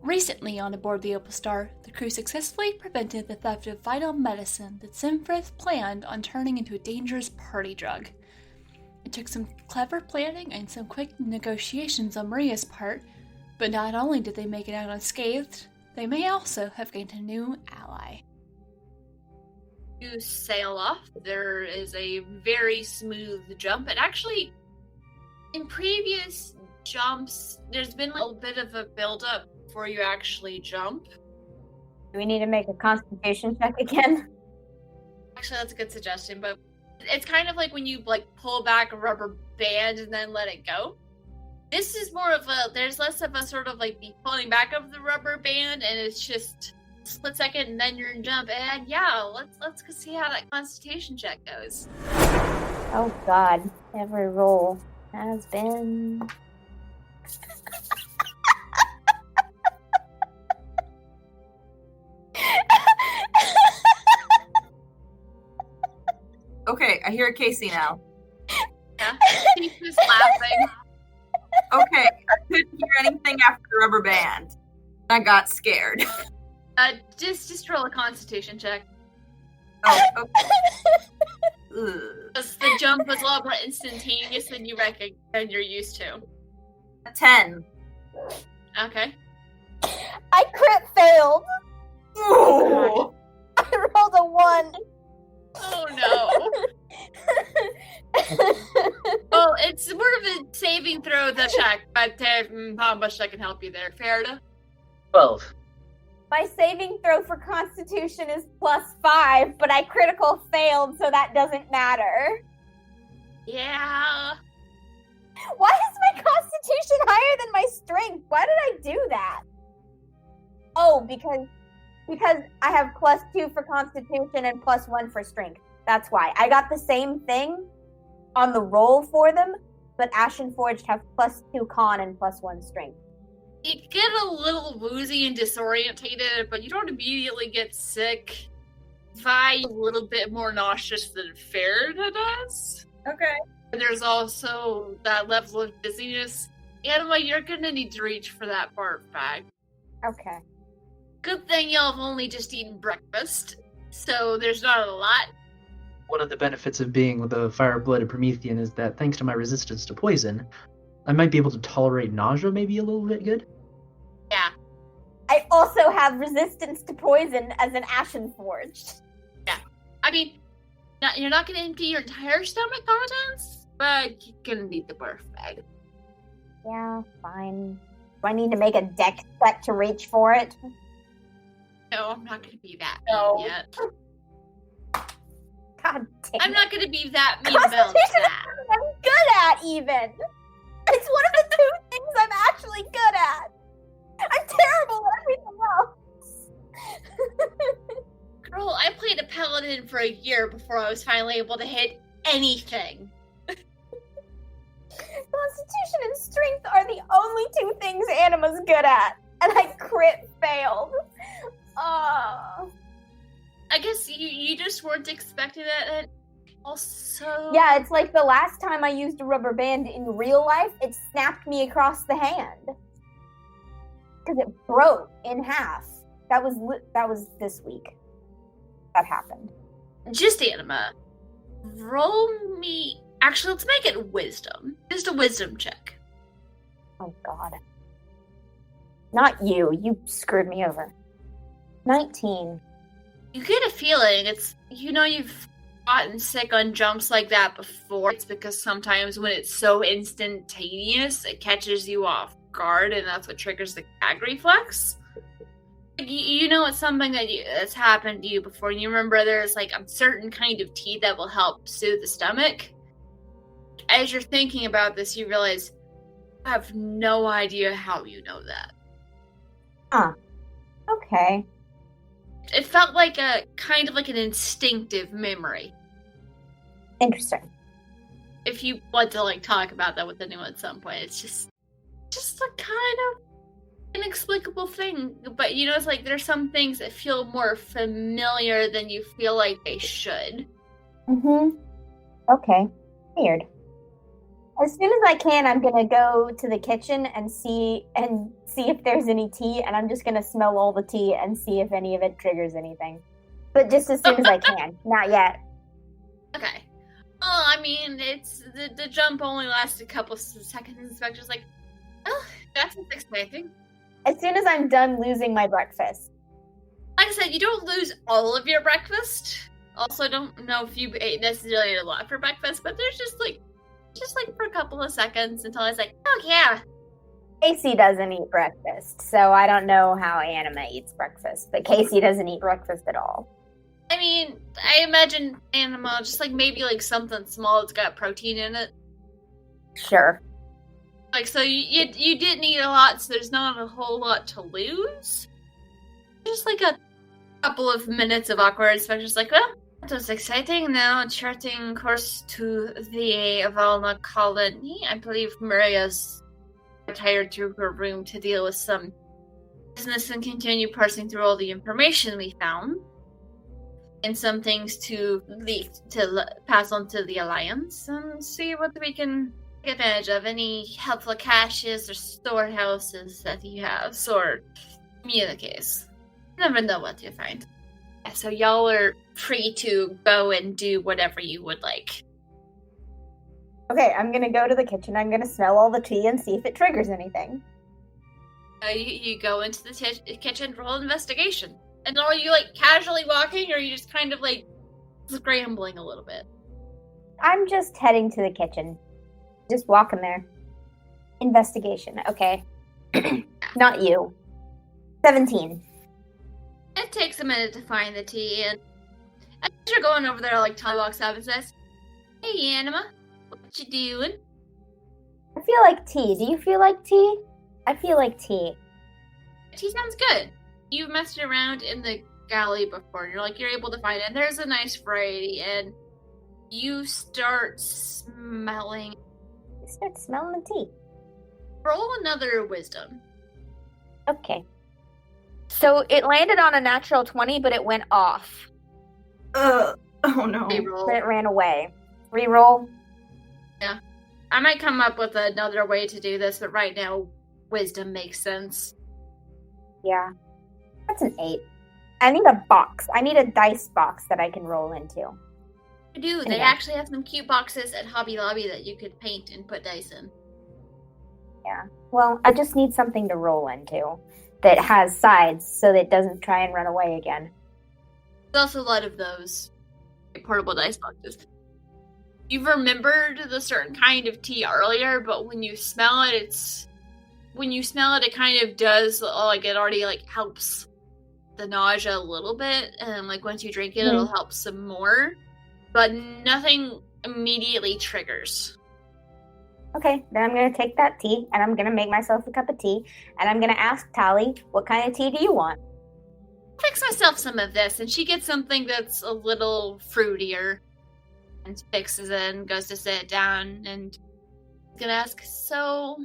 Recently on aboard the Opal Star, the crew successfully prevented the theft of vital medicine that Simfrith planned on turning into a dangerous party drug. It took some clever planning and some quick negotiations on Maria's part, but not only did they make it out unscathed, they may also have gained a new ally. You sail off. There is a very smooth jump, and actually, in previous jumps, there's been a little bit of a build-up before you actually jump. Do we need to make a constitution check again? Actually, that's a good suggestion, but it's kind of like when you pull back a rubber band and then let it go. This is more of there's less of a sort of the pulling back of the rubber band, and it's just a split second and then you're in jump. And yeah, let's go see how that constitution check goes. Oh god, every roll has been... Okay, I hear Casey now. Yeah, he's just laughing. Okay, I couldn't hear anything after the rubber band. I got scared. Just roll a constitution check. Oh, okay. Because the jump was a lot more instantaneous than you're used to. 10. Okay. I crit failed! Ooh. I rolled a 1. Oh no. Well, it's more of a saving throw than check, but how much I can help you there, Faridah? 12. My saving throw for Constitution is +5, but I critical failed, so that doesn't matter. Yeah. Why is my Constitution higher than my Strength? Why did I do that? Oh, because I have +2 for Constitution and +1 for Strength. That's why. I got the same thing on the roll for them, but Ashenforged have +2 Con and +1 Strength. You get a little woozy and disorientated, but you don't immediately get sick. Vi a little bit more nauseous than Faridah does. Okay. And there's also that level of dizziness. Anima, you're gonna need to reach for that barf bag. Okay. Good thing y'all have only just eaten breakfast, so there's not a lot. One of the benefits of being the fire-blooded Promethean is that thanks to my resistance to poison, I might be able to tolerate nausea maybe a little bit good. Yeah. I also have resistance to poison as an Ashenforged. Yeah. I mean, you're not going to empty your entire stomach contents, but you're going to need the barf bag. Yeah, fine. Do I need to make a dex check to reach for it? No, I'm not going to be that No. mean yet. God damn I'm it. not going to be that mean about Constitution is that. something I'm good at, even. It's one of the 2 things I'm actually good at. I'm terrible at everything else. Girl, I played a paladin for a year before I was finally able to hit anything. Constitution and Strength are the only 2 things Anima's good at. And I crit failed. I guess you just weren't expecting that, and also... Yeah, it's like the last time I used a rubber band in real life, it snapped me across the hand. Because it broke in half. That was this week. That happened. Just Anima. Roll me... Actually, let's make it wisdom. Just a wisdom check. Oh, God. Not you. You screwed me over. 19. You get a feeling you've gotten sick on jumps like that before. It's because sometimes when it's so instantaneous, it catches you off guard, and that's what triggers the gag reflex. You know it's something that's happened to you before, and you remember there's a certain kind of tea that will help soothe the stomach. As you're thinking about this, you realize, I have no idea how you know that. Okay. It felt like an instinctive memory. Interesting. If you want to talk about that with anyone at some point, it's just a kind of inexplicable thing. But it's there's some things that feel more familiar than you feel like they should. Mm-hmm. Okay. Weird. As soon as I can, I'm gonna go to the kitchen and see if there's any tea, and I'm just gonna smell all the tea and see if any of it triggers anything. But just as soon as I can, not yet. Okay. Well, I mean, it's the jump only lasts a couple seconds. And Spectre's like, oh, that's exciting. As soon as I'm done losing my breakfast. Like I said, you don't lose all of your breakfast. Also, don't know if you ate necessarily a lot for breakfast, but there's just like for a couple of seconds until I was like, oh yeah. Casey doesn't eat breakfast, so I don't know how Anima eats breakfast, but Casey doesn't eat breakfast at all. I mean, I imagine Anima just like maybe like something small that's got protein in it. Sure. Like, so you didn't eat a lot, so there's not a whole lot to lose. Just like a couple of minutes of awkward, so just like, well, that was exciting. Now charting course to the Valna colony. I believe Maria's retired to her room to deal with some business and continue parsing through all the information we found. And some things to pass on to the Alliance and see what we can take advantage of. Any helpful caches or storehouses that you have, or communiques. Never know what you find. So y'all are free to go and do whatever you would like. Okay, I'm gonna go to the kitchen. I'm gonna smell all the tea and see if it triggers anything. You go into the kitchen, roll investigation. And are you like casually walking, or are you just kind of like scrambling a little bit? I'm just heading to the kitchen. Just walking there. Investigation, okay. Not you. 17. It takes a minute to find the tea, and as you're going over there, like Tali walks up and says, "Hey, Anima, what you doing?" I feel like tea. Do you feel like tea? I feel like tea. Tea sounds good. You've messed around in the galley before. You're able to find it. And there's a nice variety, and you start smelling. You start smelling the tea. Roll another wisdom. Okay. So it landed on a natural 20, but it went off. Oh no. Reroll. But it ran away. Reroll. Yeah. I might come up with another way to do this, but right now, wisdom makes sense. Yeah. That's an 8. I need a box. I need a dice box that I can roll into. I do. They Yeah. actually have some cute boxes at Hobby Lobby that you could paint and put dice in. Yeah. Well, I just need something to roll into that has sides so that it doesn't try and run away again. There's also a lot of those portable dice boxes. You've remembered the certain kind of tea earlier, but when you smell it, it kind of does, like, it already, like, helps the nausea a little bit, and, like, once you drink it, it'll help some more, but nothing immediately triggers. Okay, then I'm going to take that tea, and I'm going to make myself a cup of tea, and I'm going to ask Tali, what kind of tea do you want? Fix myself some of this, and she gets something that's a little fruitier, and fixes it and goes to sit down, and gonna ask, so,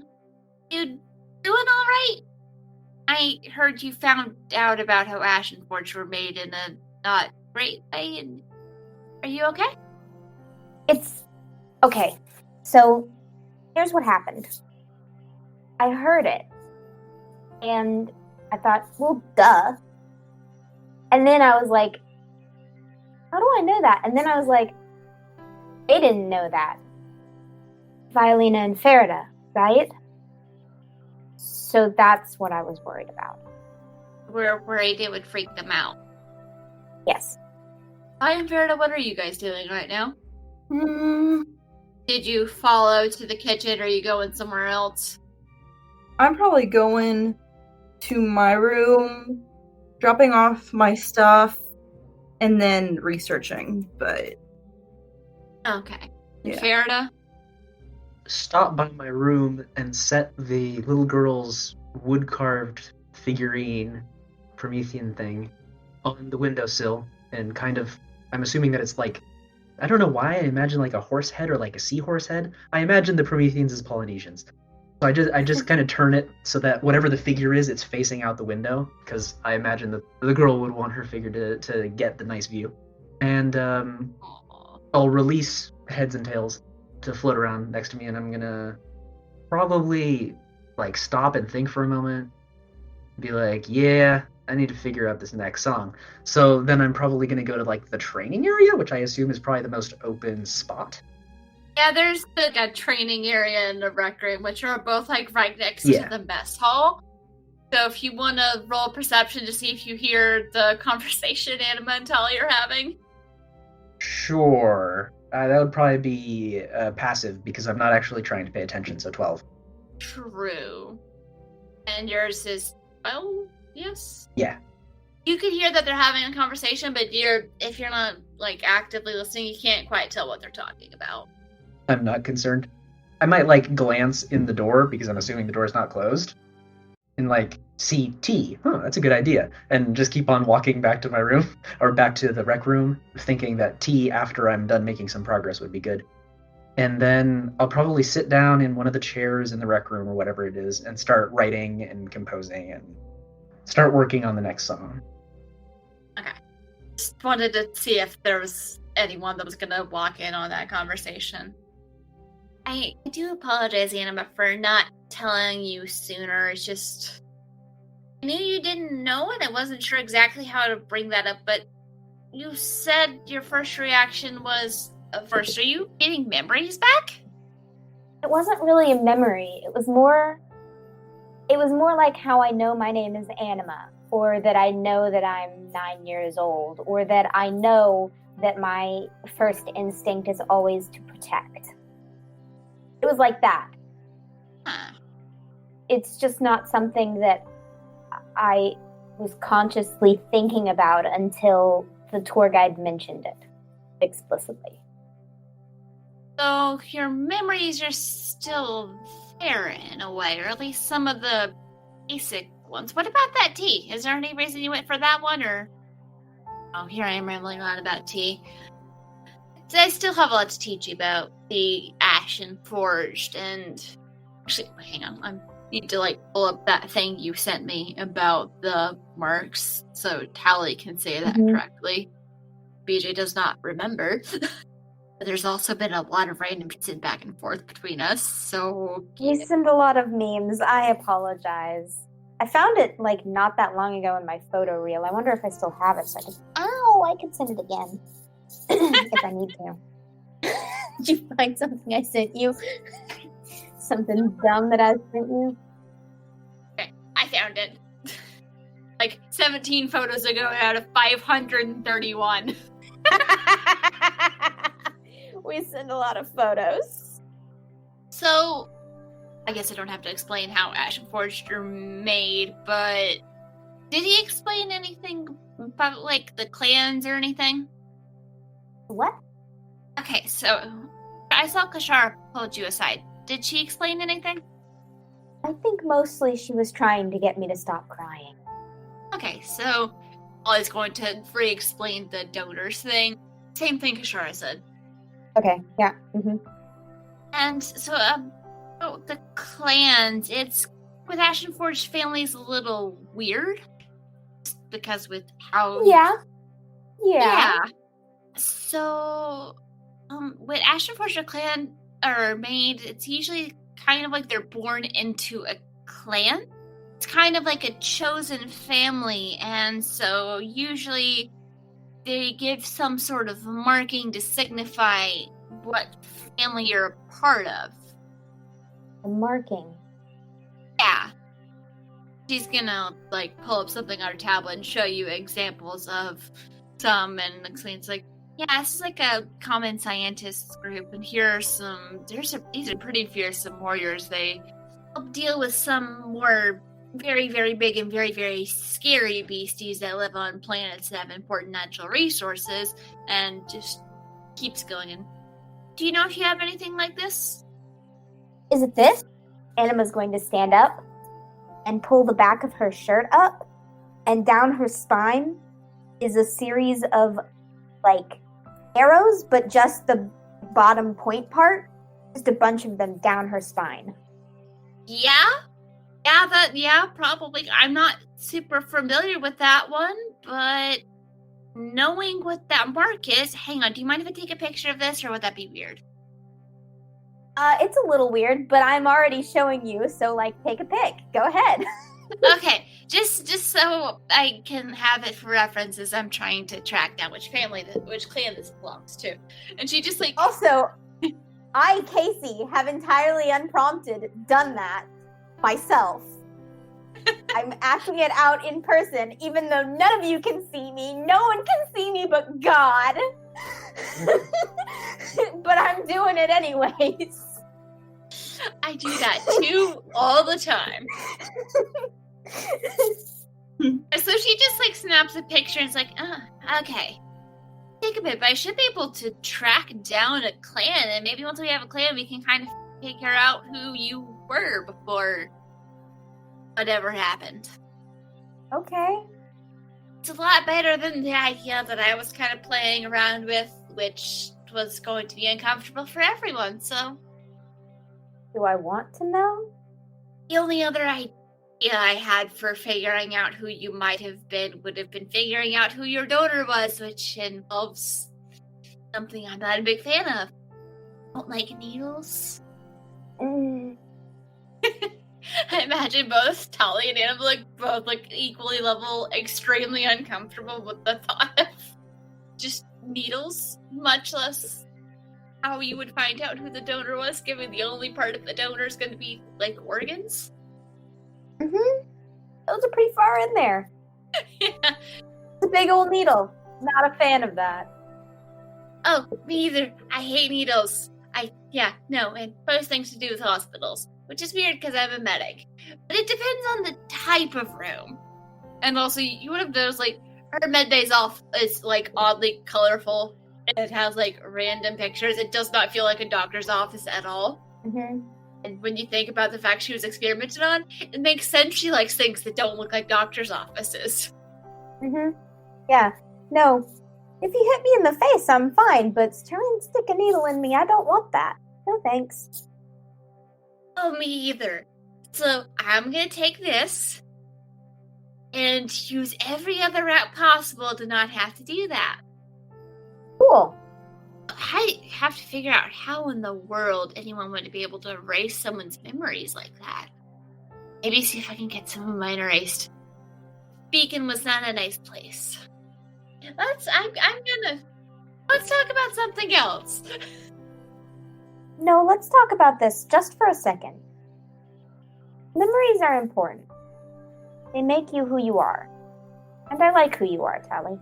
you doing all right? I heard you found out about how Ashenforged were made in a not great way, and are you okay? It's okay. So, here's what happened. I heard it, and I thought, well, duh. And then I was like, how do I know that? And then I was like, they didn't know that. Vaelena and Faridah, right? So that's what I was worried about. We're worried it would freak them out. Yes. Hi, and Faridah, what are you guys doing right now? Hmm. Did you follow to the kitchen, or are you going somewhere else? I'm probably going to my room, dropping off my stuff, and then researching, but Okay. Yeah. Faridah? Stop by my room and set the little girl's wood-carved figurine Promethean thing on the windowsill, and kind of, I'm assuming that it's like, I don't know why, I imagine like a horse head or like a seahorse head. I imagine the Prometheans as Polynesians. So I just kind of turn it so that whatever the figure is, it's facing out the window, because I imagine that the girl would want her figure to get the nice view. And I'll release heads and tails to float around next to me, and I'm gonna probably like stop and think for a moment, be like, yeah, I need to figure out this next song. So then I'm probably gonna go to like the training area, which I assume is probably the most open spot. Yeah, there's like a training area and a rec room, which are both like right next Yeah. to the mess hall. So if you want to roll perception to see if you hear the conversation Anima and Tali are having. Sure. That would probably be passive because I'm not actually trying to pay attention, so 12. True. And yours is 12? Yes? Yeah. You can hear that they're having a conversation, but if you're not like actively listening, you can't quite tell what they're talking about. I'm not concerned. I might like glance in the door because I'm assuming the door is not closed. And like see T. That's a good idea. And just keep on walking back to my room or back to the rec room, thinking that T after I'm done making some progress would be good. And then I'll probably sit down in one of the chairs in the rec room or whatever it is and start writing and composing and start working on the next song. Okay. Just wanted to see if there was anyone that was going to walk in on that conversation. I do apologize, Anima, for not telling you sooner. It's just, I knew you didn't know and I wasn't sure exactly how to bring that up, but you said your first reaction was, first, are you getting memories back? It wasn't really a memory. It was more like how I know my name is Anima, or that I know that I'm 9 years old, or that I know that my first instinct is always to protect. It was like that. Huh. It's just not something that I was consciously thinking about until the tour guide mentioned it explicitly. So your memories are still there in a way, or at least some of the basic ones. What about that tea? Is there any reason you went for that one, or... Oh, here I am rambling on about tea. I still have a lot to teach you about the Ashenforged, and... Actually, hang on. I need to, pull up that thing you sent me about the marks, so Tali can say that correctly. BJ does not remember. There's also been a lot of random sit back and forth between us, so... You send a lot of memes. I apologize. I found it, not that long ago in my photo reel. I wonder if I still have it, so I could send it again. If I need to. Did you find something I sent you? Something dumb that I sent you? Okay, I found it. 17 photos ago out of 531. We send a lot of photos. So, I guess I don't have to explain how Ashenforged are made, but did he explain anything about, the clans or anything? What? Okay, so I saw Kashara pulled you aside. Did she explain anything? I think mostly she was trying to get me to stop crying. Okay, so I was going to re-explain the donors thing. Same thing Kashara said. Okay, yeah. Mm-hmm. And so, the clans, it's with Ashenforged families a little weird. Because with how... Yeah. So, when Ashenforged clan are made, it's usually kind of like they're born into a clan. It's kind of like a chosen family, and so usually they give some sort of marking to signify what family you're a part of. A marking. Yeah. She's gonna, pull up something on her tablet and show you examples of some, and it's like, yeah, this is a common scientists group, and here are these are pretty fearsome warriors. They help deal with some more very, very big and very, very scary beasties that live on planets that have important natural resources, and just keeps going. And do you know if you have anything like this? Is it this? Anima's going to stand up and pull the back of her shirt up, and down her spine is a series of, arrows, but just the bottom point part. Just a bunch of them down her spine. Yeah, probably. I'm not super familiar with that one, but knowing what that mark is, hang on, do you mind if I take a picture of this, or would that be weird? It's a little weird, but I'm already showing you, so, take a pick. Go ahead. Okay, just so I can have it for references, I'm trying to track down which clan this belongs to. And she just, Also, I, Casey, have entirely unprompted done that myself. I'm acting it out in person, even though none of you can see me. No one can see me but God. But I'm doing it anyways. I do that too all the time. So she just snaps a picture and is like, okay. Take a bit, but I should be able to track down a clan, and maybe once we have a clan, we can kind of figure out who you were before whatever happened. Okay. It's a lot better than the idea that I was kind of playing around with, which was going to be uncomfortable for everyone, so... Do I want to know? The only other idea I had for figuring out who you might have been would have been figuring out who your donor was, which involves something I'm not a big fan of. Don't like needles. Mm. I imagine both Tali and Anima both equally level, extremely uncomfortable with the thought of just needles, much less how you would find out who the donor was, given the only part of the donor is going to be organs. Mm-hmm. Those are pretty far in there. Yeah. It's a big old needle. Not a fan of that. Oh, me either. I hate needles. And most things to do with hospitals, which is weird because I'm a medic. But it depends on the type of room. And also, you would have noticed, her med bay's is oddly colorful. It has, random pictures. It does not feel like a doctor's office at all. Mm-hmm. And when you think about the fact she was experimented on, it makes sense she likes things that don't look like doctor's offices. Mm-hmm. Yeah. No. If you hit me in the face, I'm fine, but try and stick a needle in me. I don't want that. No thanks. Oh, me either. So, I'm gonna take this and use every other route possible to not have to do that. Cool. I have to figure out how in the world anyone would be able to erase someone's memories like that. Maybe see if I can get some of mine erased. Beacon was not a nice place. Let's talk about something else. No, let's talk about this just for a second. Memories are important. They make you who you are. And I like who you are, Tali.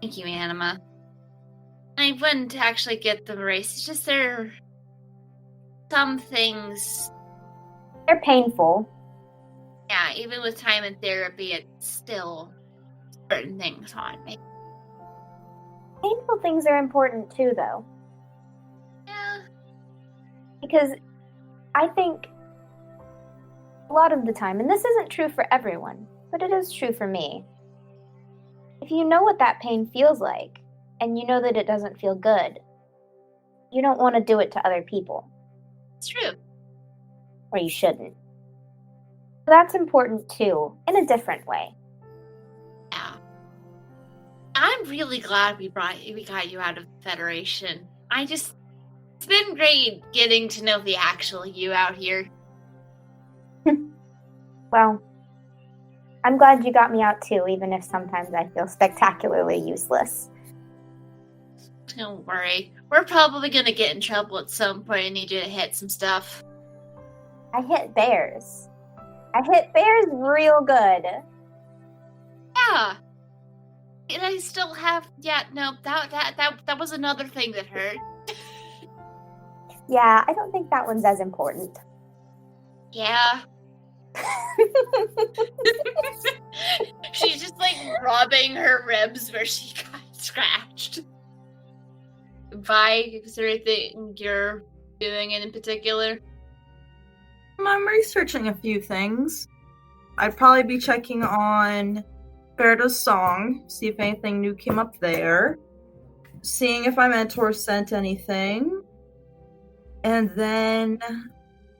Thank you, Anima. I wouldn't actually get them erased. It's just there are some things... They're painful. Yeah, even with time and therapy, it's still certain things haunt me. Painful things are important too, though. Yeah. Because I think a lot of the time, and this isn't true for everyone, but it is true for me, if you know what that pain feels like, and you know that it doesn't feel good, you don't want to do it to other people. It's true. Or you shouldn't. That's important too, in a different way. Yeah. I'm really glad we got you out of the Federation. It's been great getting to know the actual you out here. Well, I'm glad you got me out too, even if sometimes I feel spectacularly useless. Don't worry. We're probably gonna get in trouble at some point and need you to hit some stuff. I hit bears. I hit bears real good. Yeah. And I still have... Yeah, no, that was another thing that hurt. Yeah, I don't think that one's as important. Yeah. She's just rubbing her ribs where she got scratched. Vi, is there anything you're doing in particular? I'm researching a few things. I'd probably be checking on Faridah's song, see if anything new came up there. Seeing if my mentor sent anything. And then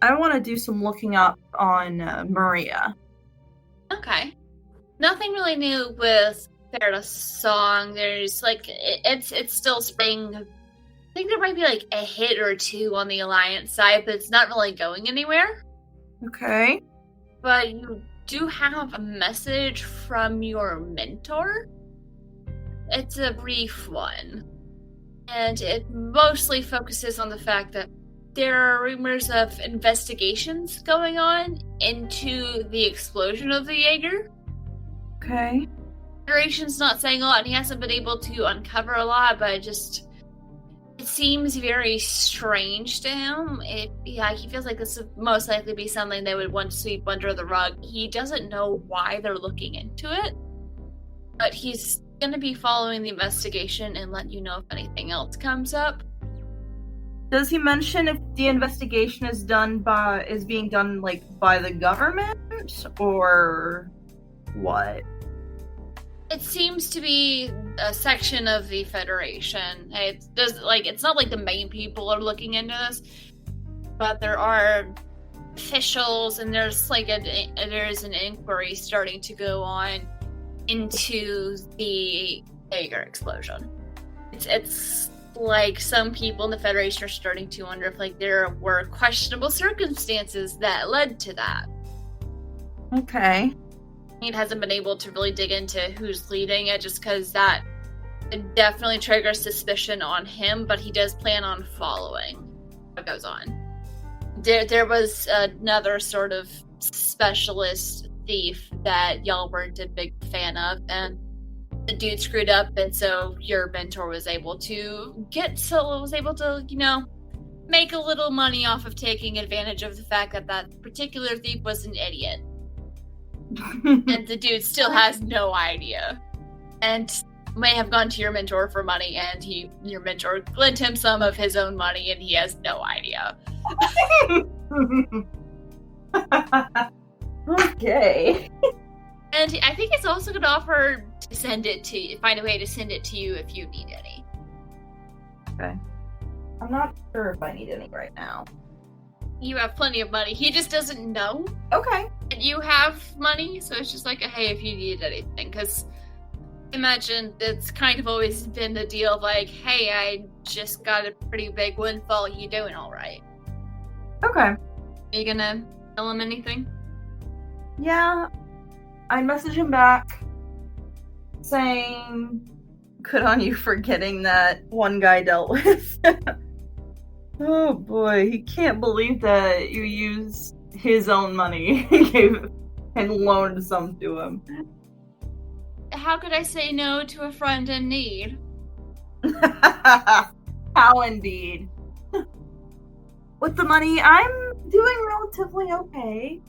I want to do some looking up on Maria. Okay. Nothing really new with Faridah's song. There's it's still spring I think there might be like a hit or two on the Alliance side, but it's not really going anywhere. Okay. But you do have a message from your mentor. It's a brief one. And it mostly focuses on the fact that there are rumors of investigations going on into the explosion of the Jaeger. Okay. Federation's not saying a lot, and he hasn't been able to uncover a lot, but it seems very strange to him. He feels like this would most likely be something they would want to sweep under the rug. He doesn't know why they're looking into it, but he's going to be following the investigation and let you know if anything else comes up. Does he mention if the investigation is being done like by the government or what? It seems to be a section of the Federation. It's not like the main people are looking into this, but there are officials, and there's an inquiry starting to go on into the Jaeger explosion. It's like some people in the Federation are starting to wonder if there were questionable circumstances that led to that. Okay. He hasn't been able to really dig into who's leading it, just because that definitely triggers suspicion on him, but he does plan on following what goes on. There was another sort of specialist thief that y'all weren't a big fan of, and the dude screwed up, and so your mentor was able to make a little money off of taking advantage of the fact that that particular thief was an idiot. And the dude still has no idea, and may have gone to your mentor for money, and your mentor lent him some of his own money, and he has no idea. Okay. And I think he's also going to offer to find a way to send it to you if you need any. Okay. I'm not sure if I need any right now. You have plenty of money. He just doesn't know. Okay. And you have money, so it's just like, hey, if you need anything. Because imagine it's kind of always been the deal of hey, I just got a pretty big windfall. You doing all right? Okay. Are you going to tell him anything? Yeah. I message him back saying, good on you for getting that one guy dealt with. Oh boy, he can't believe that you used his own money and loaned some to him. How could I say no to a friend in need? How indeed. With the money, I'm doing relatively okay.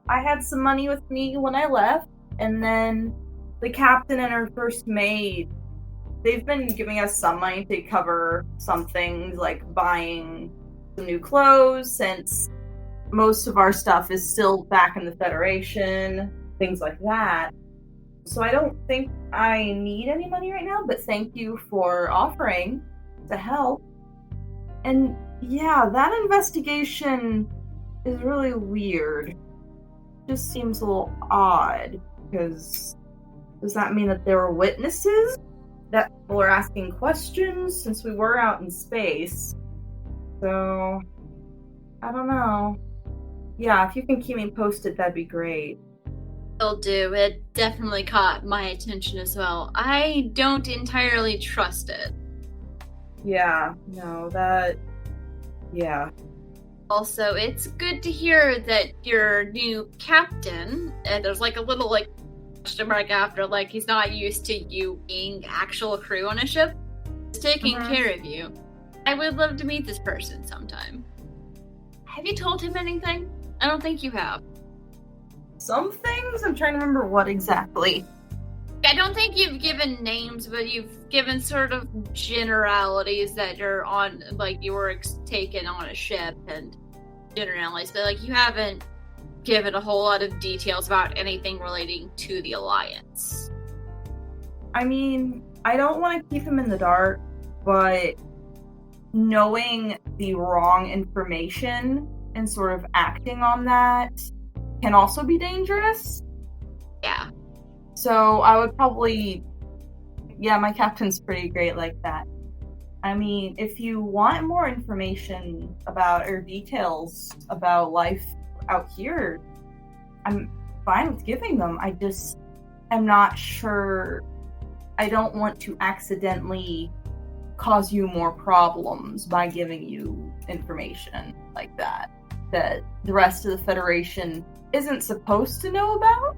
I had some money with me when I left, and then the captain and her first maid, they've been giving us some money to cover some things, like buying some new clothes, since most of our stuff is still back in the Federation, things like that. So I don't think I need any money right now, but thank you for offering to help. And yeah, that investigation is really weird. Just seems a little odd, because does that mean that there were witnesses? That people are asking questions, since we were out in space? So, I don't know. Yeah, if you can keep me posted, that'd be great. Will do. It definitely caught my attention as well. I don't entirely trust it. Yeah, no, yeah. Also, it's good to hear that your new captain, and there's a little question mark after, he's not used to you being actual crew on a ship, is taking care of you. I would love to meet this person sometime. Have you told him anything? I don't think you have. Some things? I'm trying to remember what exactly. I don't think you've given names, but you've given sort of generalities that you're on, you were taken on a ship and generalities, but you haven't given a whole lot of details about anything relating to the Alliance. I mean, I don't want to keep him in the dark, but knowing the wrong information and sort of acting on that can also be dangerous. Yeah. So I would probably... Yeah, my captain's pretty great like that. I mean, if you want more information about or details about life out here, I'm fine with giving them. I just am not sure. I don't want to accidentally cause you more problems by giving you information like that the rest of the Federation isn't supposed to know about.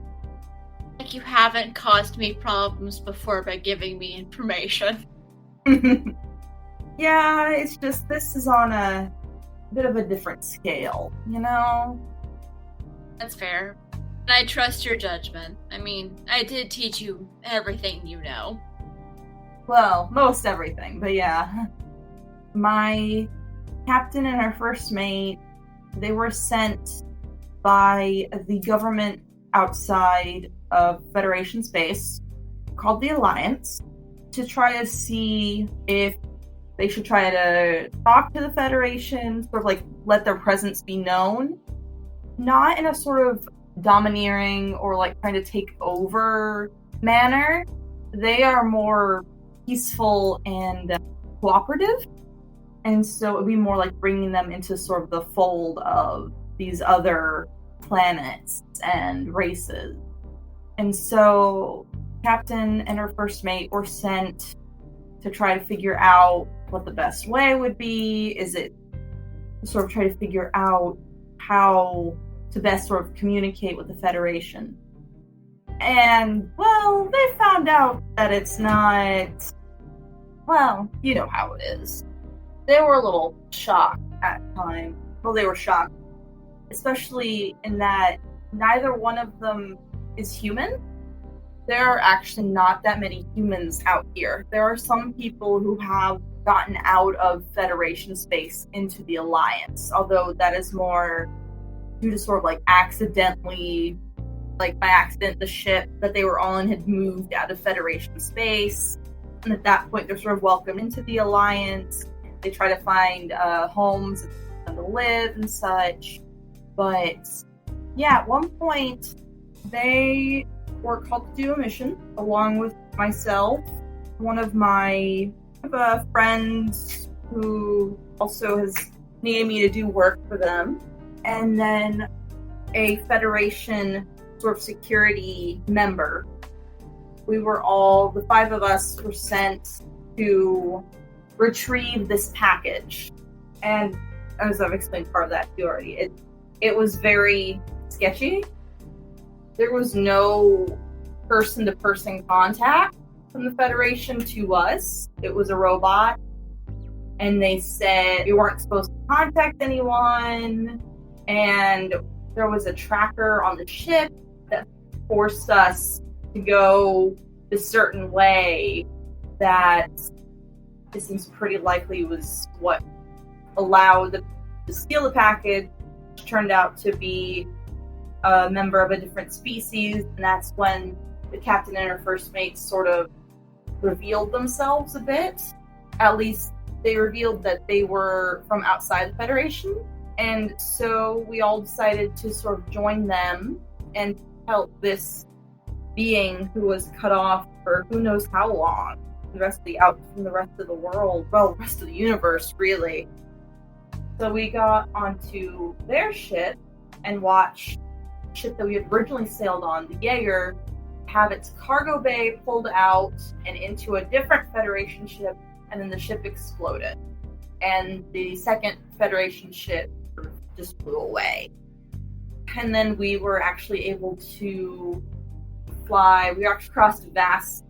Like you haven't caused me problems before by giving me information. Yeah, it's just this is on a bit of a different scale, you know? That's fair. And I trust your judgment. I mean, I did teach you everything you know. Well, most everything, but yeah. My captain and our first mate, they were sent by the government outside of Federation space, called the Alliance, to try to see if they should try to talk to the Federation, sort of like let their presence be known. Not in a sort of domineering or like trying to take over manner. They are more peaceful and cooperative. And so it would be more like bringing them into sort of the fold of these other planets and races. And so Captain and her first mate were sent to try to figure out what the best way would be. Is it to sort of try to figure out how to best sort of communicate with the Federation? And, well, they found out that it's not, well, you know how it is. They were a little shocked at the time. Well, they were shocked, especially in that neither one of them is human. There are actually not that many humans out here. There are some people who have gotten out of Federation space into the Alliance, although that is more due to sort of like accidentally, like by accident, the ship that they were on had moved out of Federation space. And at that point, they're sort of welcomed into the Alliance. They try to find homes to live and such. But yeah, at one point, they were called to do a mission along with myself, one of my friends who also has needed me to do work for them, and then a Federation sort of security member. We were all, the five of us were sent to retrieve this package. And as I've explained part of that to you already, it was very sketchy. There was no person-to-person contact from the Federation to us. It was a robot. And they said we weren't supposed to contact anyone. And there was a tracker on the ship that forced us to go a certain way that it seems pretty likely was what allowed them to steal the package, which turned out to be a member of a different species, and that's when the captain and her first mate sort of revealed themselves a bit. At least they revealed that they were from outside the Federation, and so we all decided to sort of join them and help this being who was cut off for who knows how long, the rest of the rest of the world, well, the rest of the universe, really. So we got onto their ship and watched the ship that we had originally sailed on, the Jaeger, have its cargo bay pulled out and into a different Federation ship, and then the ship exploded. And the second Federation ship just flew away. And then we were actually able to fly. We actually crossed vast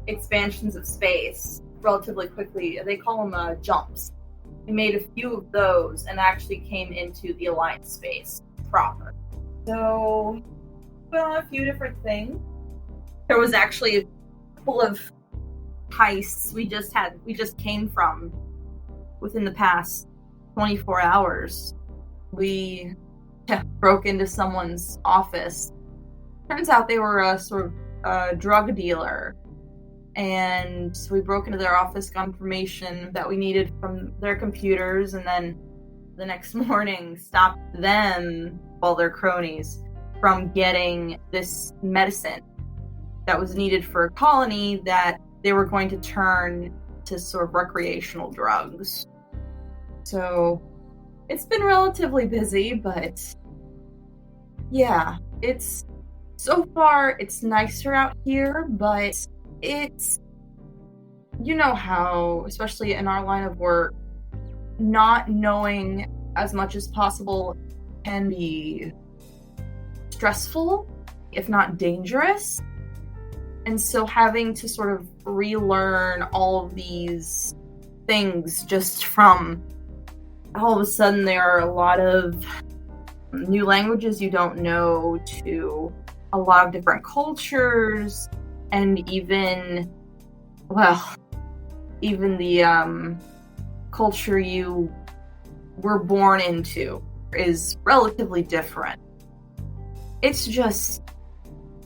expansions of space relatively quickly. They call them jumps. We made a few of those and actually came into the Alliance space proper. So, well, a few different things. There was actually a couple of heists we just came from within the past 24 hours. We broke into someone's office. Turns out they were a sort of drug dealer. And so we broke into their office, got information that we needed from their computers, and then the next morning stopped them, well, their cronies, from getting this medicine that was needed for a colony that they were going to turn to sort of recreational drugs. So it's been relatively busy, but yeah, so far it's nicer out here, but it's, you know how, especially in our line of work, not knowing as much as possible can be stressful, if not dangerous. And so having to sort of relearn all of these things just from all of a sudden there are a lot of new languages you don't know, to a lot of different cultures, and even the culture you were born into is relatively different. It's just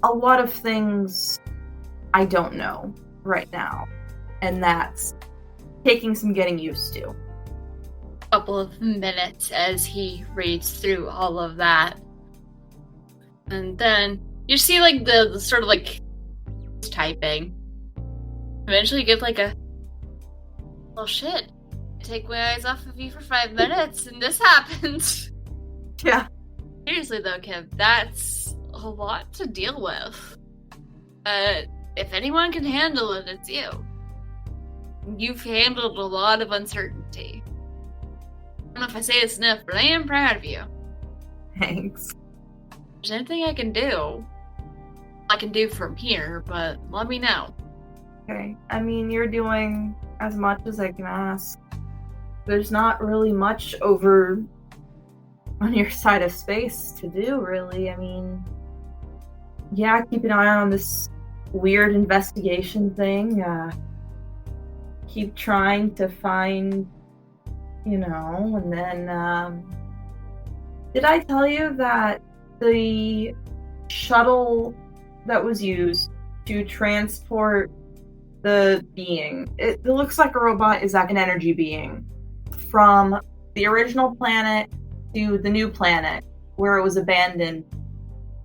a lot of things I don't know right now, and that's taking some getting used to. Couple of minutes as he reads through all of that. And then you see like the sort of like typing. Eventually you get like a, well shit, take my eyes off of you for 5 minutes and this happens. Yeah. Seriously though, Kim, that's a lot to deal with. If anyone can handle it, it's you. You've handled a lot of uncertainty. I don't know if I say this enough, but I am proud of you. Thanks. If there's anything I can do from here, but let me know. Okay. I mean, you're doing as much as I can ask. There's not really much over on your side of space to do, really. I mean, yeah, keep an eye on this weird investigation thing. Keep trying to find, and then, did I tell you that the shuttle that was used to transport the being, it looks like a robot, is like an energy being, from the original planet to the new planet where it was abandoned,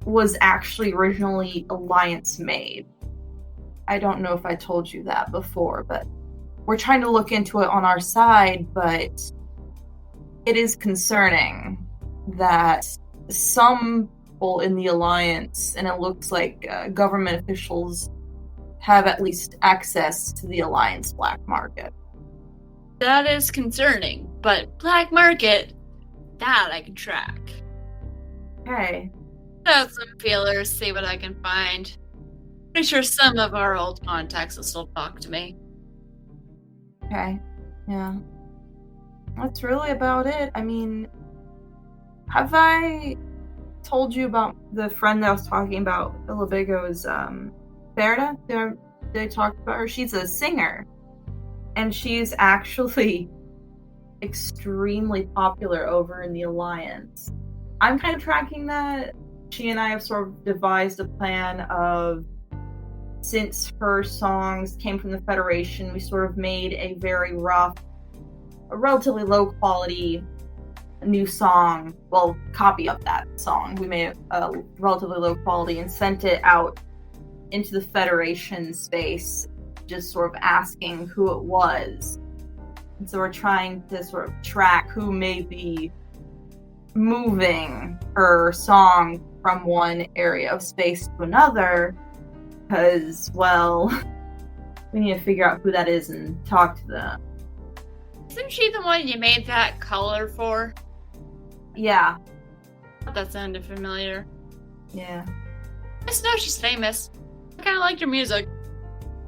was actually originally Alliance made. I don't know if I told you that before, but we're trying to look into it on our side, but it is concerning that some people in the Alliance, and it looks like government officials, have at least access to the Alliance black market. That is concerning, but black market, that I can track. Okay. Have some feelers, see what I can find. Pretty sure some of our old contacts will still talk to me. Okay. Yeah. That's really about it. I mean, have I told you about the friend that I was talking about, Ilabigo's, Faridah? Did I talk about her? She's a singer. And she's actually extremely popular over in the Alliance. I'm kind of tracking that. She and I have sort of devised a plan of, since her songs came from the Federation, we sort of made a very rough, a relatively low quality new song, copy of that song. We made it relatively low quality and sent it out into the Federation space, just sort of asking who it was. And so we're trying to sort of track who may be moving her song from one area of space to another, because, we need to figure out who that is and talk to them. Isn't she the one you made that color for? Yeah. That sounded familiar. Yeah. I just know she's famous. I kind of liked her music.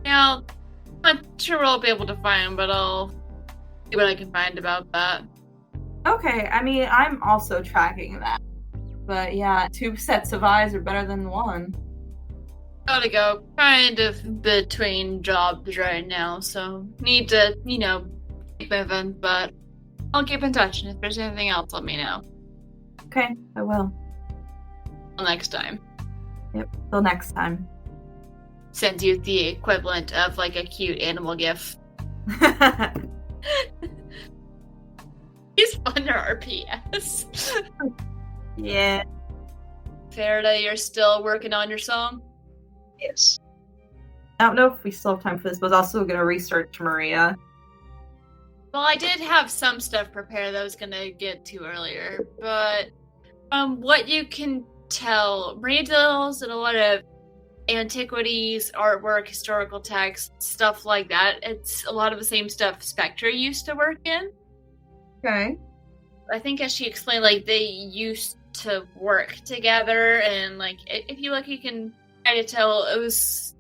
Now, I'm not sure I'll be able to find, but I'll see what I can find about that. Okay, I mean, I'm also tracking that. But yeah, 2 sets of eyes are better than 1. Gotta go kind of between jobs right now, so need to, keep moving, but I'll keep in touch, and if there's anything else, let me know. Okay, I will. Till next time. Yep, till next time. Send you the equivalent of, like, a cute animal gif. He's under RPS. Yeah. Faridah, you're still working on your song? Yes. I don't know if we still have time for this, but I was also going to research Maria. Well, I did have some stuff prepared that I was going to get to earlier, but what you can tell, Maria deals in a lot of antiquities, artwork, historical texts, stuff like that. It's a lot of the same stuff Spectra used to work in. Okay. I think as she explained, like, they used to work together, and, like, if you look, you can kind of tell it was,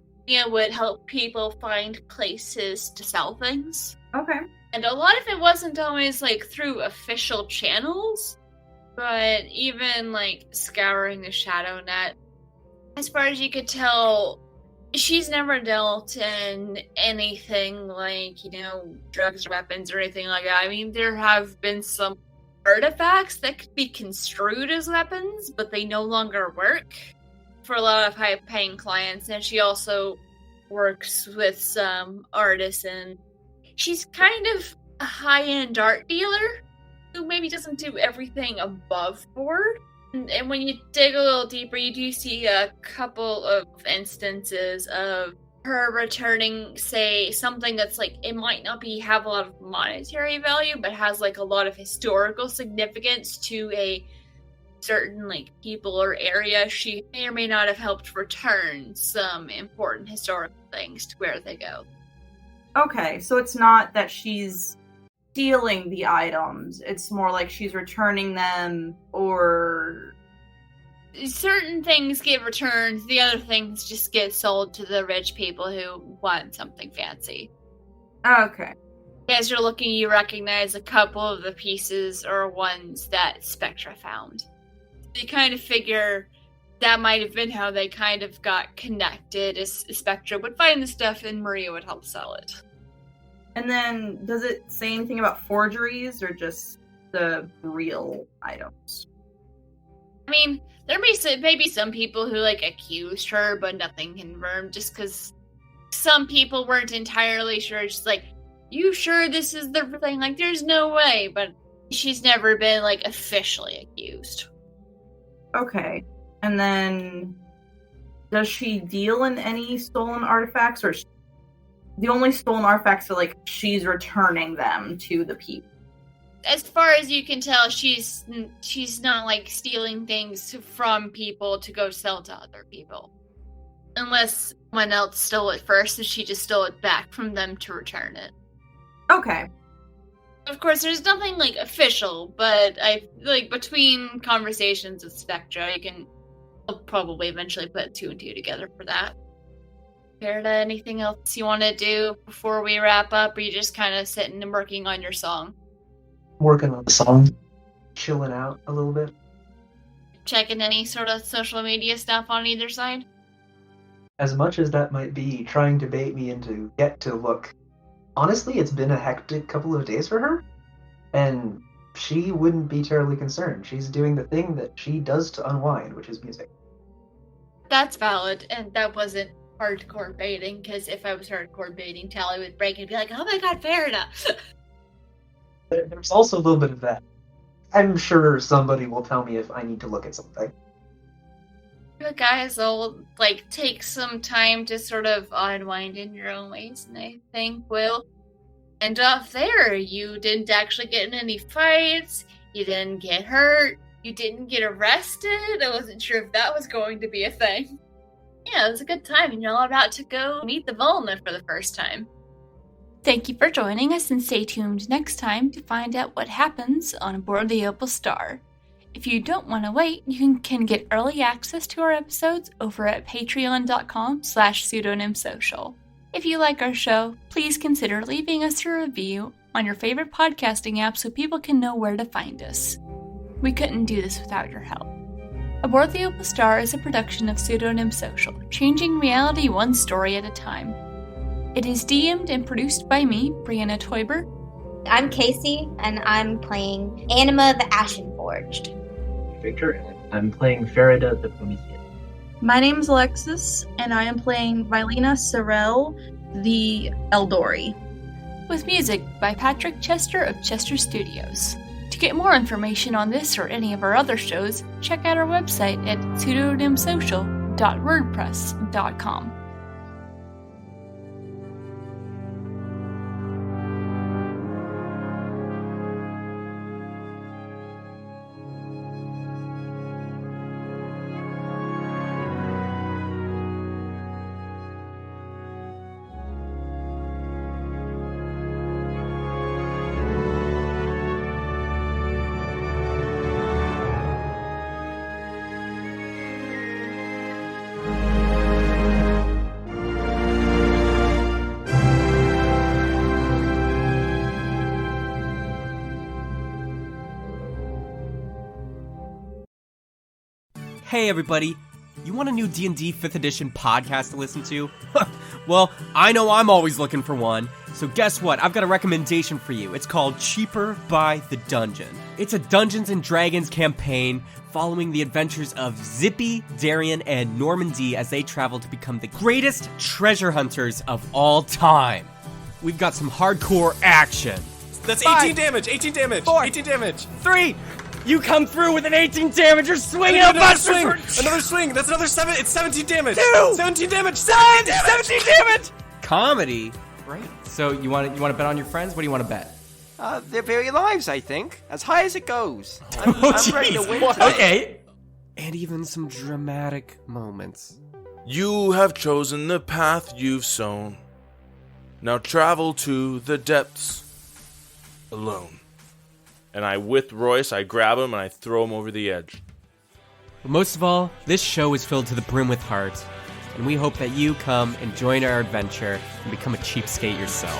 would help people find places to sell things. Okay. And a lot of it wasn't always, like, through official channels, but even, like, scouring the shadow net. As far as you could tell, she's never dealt in anything like, drugs or weapons or anything like that. I mean, there have been some artifacts that could be construed as weapons, but they no longer work for a lot of high-paying clients. And she also works with some artists, and she's kind of a high-end art dealer who maybe doesn't do everything above board. And when you dig a little deeper, you do see a couple of instances of her returning, say, something that's like, it might not have a lot of monetary value, but has like a lot of historical significance to a certain like people or area. She may or may not have helped return some important historical things to where they go. Okay, so it's not that she's stealing the items, it's more like she's returning them, or certain things get returned, the other things just get sold to the rich people who want something fancy. Okay. As you're looking, you recognize a couple of the pieces or ones that Spectra found. You kind of figure that might have been how they kind of got connected, as Spectra would find the stuff and Maria would help sell it. And then, does it say anything about forgeries, or just the real items? I mean, there may be some people who, like, accused her, but nothing confirmed, just because some people weren't entirely sure. Just like, you sure this is the thing? Like, there's no way, but she's never been, like, officially accused. Okay. And then, does she deal in any stolen artifacts, or the only stolen artifacts are like she's returning them to the people? As far as you can tell, she's not like stealing things from people to go sell to other people. Unless someone else stole it first, and she just stole it back from them to return it. Okay. Of course, there's nothing like official, but I like between conversations with Spectra, I'll probably eventually put 2 and 2 together for that. Faridah, anything else you want to do before we wrap up, or are you just kind of sitting and working on your song? Working on the song, chilling out a little bit. Checking any sort of social media stuff on either side? As much as that might be trying to bait me into get to look, honestly, it's been a hectic couple of days for her, and she wouldn't be terribly concerned. She's doing the thing that she does to unwind, which is music. That's valid, and that wasn't hardcore baiting, because if I was hardcore baiting, Tali would break and be like, oh my god, Faridah! There's also a little bit of that. I'm sure somebody will tell me if I need to look at something. You guys will, like, take some time to sort of unwind in your own ways, and I think we'll end up there. You didn't actually get in any fights, you didn't get hurt, you didn't get arrested. I wasn't sure if that was going to be a thing. Yeah, it was a good time, and you're all about to go meet the Valna for the first time. Thank you for joining us, and stay tuned next time to find out what happens on board the Opal Star. If you don't want to wait, you can get early access to our episodes over at patreon.com/pseudonymsocial. If you like our show, please consider leaving us a review on your favorite podcasting app so people can know where to find us. We couldn't do this without your help. Aboard the Opal Star is a production of Pseudonym Social, changing reality one story at a time. It is DM'd and produced by me, Brianna Toiber. I'm Casey, and I'm playing Anima the Ashenforged. Victor, and I'm playing Faridah the Promethean. My name's Alexis, and I am playing Vaelena Sorrel, the Eldori. With music by Patrick Chester of Chester Studios. To get more information on this or any of our other shows, check out our website at pseudonymsocial.wordpress.com. Hey everybody, you want a new D&D 5th edition podcast to listen to? Well, I know I'm always looking for one, so guess what? I've got a recommendation for you. It's called Cheaper by the Dungeon. It's a Dungeons & Dragons campaign following the adventures of Zippy, Darian, and Normandy as they travel to become the greatest treasure hunters of all time. We've got some hardcore action. That's 5, 18 damage, 18 damage, 4, 18 damage. 3, you come through with an 18 damage, you're swinging a Another buster swing, for... another swing, that's another 7, it's 17 damage. 2, 17 damage, 17 damage! Comedy? Right. So you want to bet on your friends? What do you want to bet? Their very lives, I think. As high as it goes. I'm ready to jeez. win today. Okay. And even some dramatic moments. You have chosen the path you've sown. Now travel to the depths alone. And with Royce, I grab him and I throw him over the edge. But most of all, this show is filled to the brim with heart. And we hope that you come and join our adventure and become a cheapskate yourself.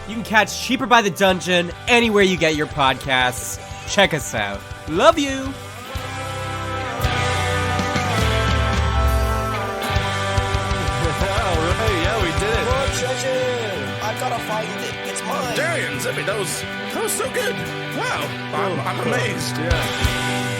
You can catch Cheaper by the Dungeon anywhere you get your podcasts. Check us out. Love you! Alright, yeah, we did it. More treasure! I gotta find it. It's mine. Darian, Zippy, that was so good. Wow, I'm amazed. Yeah.